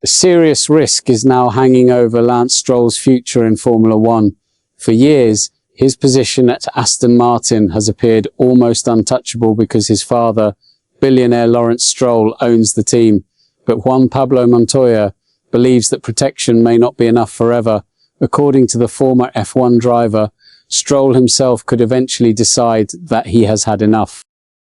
A serious risk is now hanging over Lance Stroll's future in Formula One. For years, his position at Aston Martin has appeared almost untouchable because his father, billionaire Lawrence Stroll, owns the team. But Juan Pablo Montoya believes that protection may not be enough forever. According to the former F1 driver, Stroll himself could eventually decide that he has had enough.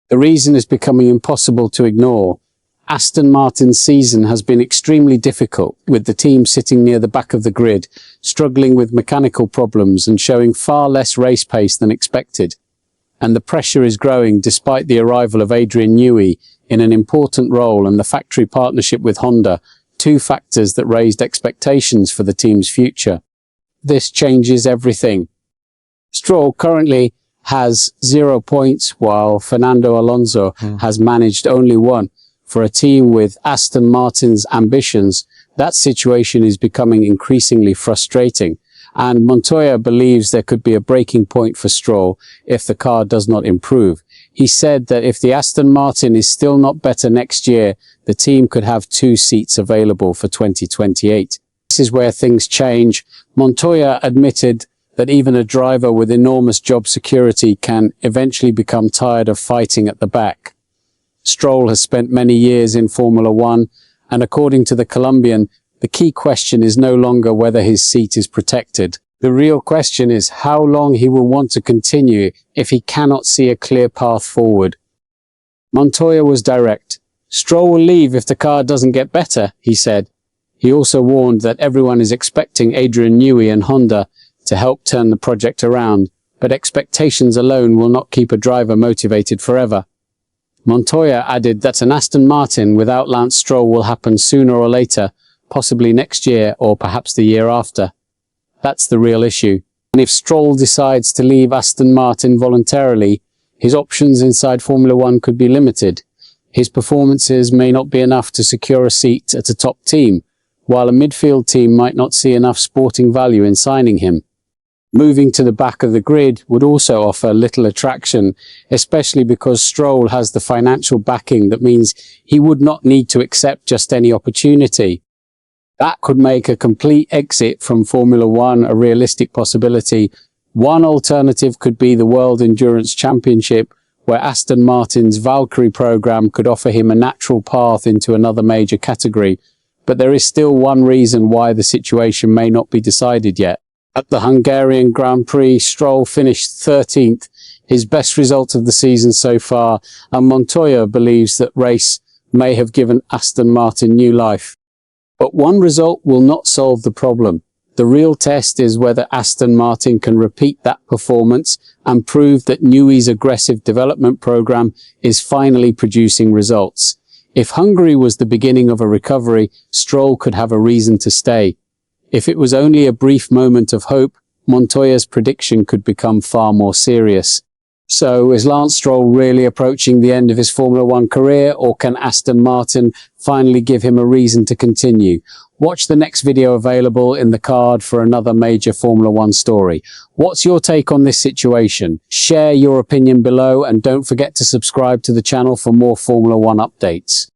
The reason is becoming impossible to ignore. Aston Martin's season has been extremely difficult, with the team sitting near the back of the grid, struggling with mechanical problems and showing far less race pace than expected. And the pressure is growing despite the arrival of Adrian Newey in an important role and the factory partnership with Honda, two factors that raised expectations for the team's future. This changes everything. Stroll currently has 0 points, while Fernando Alonso has managed only one. For a team with Aston Martin's ambitions, that situation is becoming increasingly frustrating, and Montoya believes there could be a breaking point for Stroll if the car does not improve. He said that if the Aston Martin is still not better next year, the team could have 2 seats available for 2028. This is where things change. Montoya admitted that even a driver with enormous job security can eventually become tired of fighting at the back. Stroll has spent many years in Formula One, and according to the Colombian, the key question is no longer whether his seat is protected. The real question is how long he will want to continue if he cannot see a clear path forward. Montoya was direct. Stroll will leave if the car doesn't get better, he said. He also warned that everyone is expecting Adrian Newey and Honda to help turn the project around, but expectations alone will not keep a driver motivated forever. Montoya added that an Aston Martin without Lance Stroll will happen sooner or later, possibly next year or perhaps the year after. That's the real issue. And if Stroll decides to leave Aston Martin voluntarily, his options inside Formula One could be limited. His performances may not be enough to secure a seat at a top team, while a midfield team might not see enough sporting value in signing him. Moving to the back of the grid would also offer little attraction, especially because Stroll has the financial backing that means he would not need to accept just any opportunity. That could make a complete exit from Formula One a realistic possibility. One alternative could be the World Endurance Championship, where Aston Martin's Valkyrie program could offer him a natural path into another major category. But there is still one reason why the situation may not be decided yet. At the Hungarian Grand Prix, Stroll finished 13th, his best result of the season so far, and Montoya believes that race may have given Aston Martin new life. But one result will not solve the problem. The real test is whether Aston Martin can repeat that performance and prove that Newey's aggressive development program is finally producing results. If Hungary was the beginning of a recovery, Stroll could have a reason to stay. If it was only a brief moment of hope, Montoya's prediction could become far more serious. So, is Lance Stroll really approaching the end of his Formula One career, or can Aston Martin finally give him a reason to continue? Watch the next video available in the card for another major Formula One story. What's your take on this situation? Share your opinion below and don't forget to subscribe to the channel for more Formula One updates.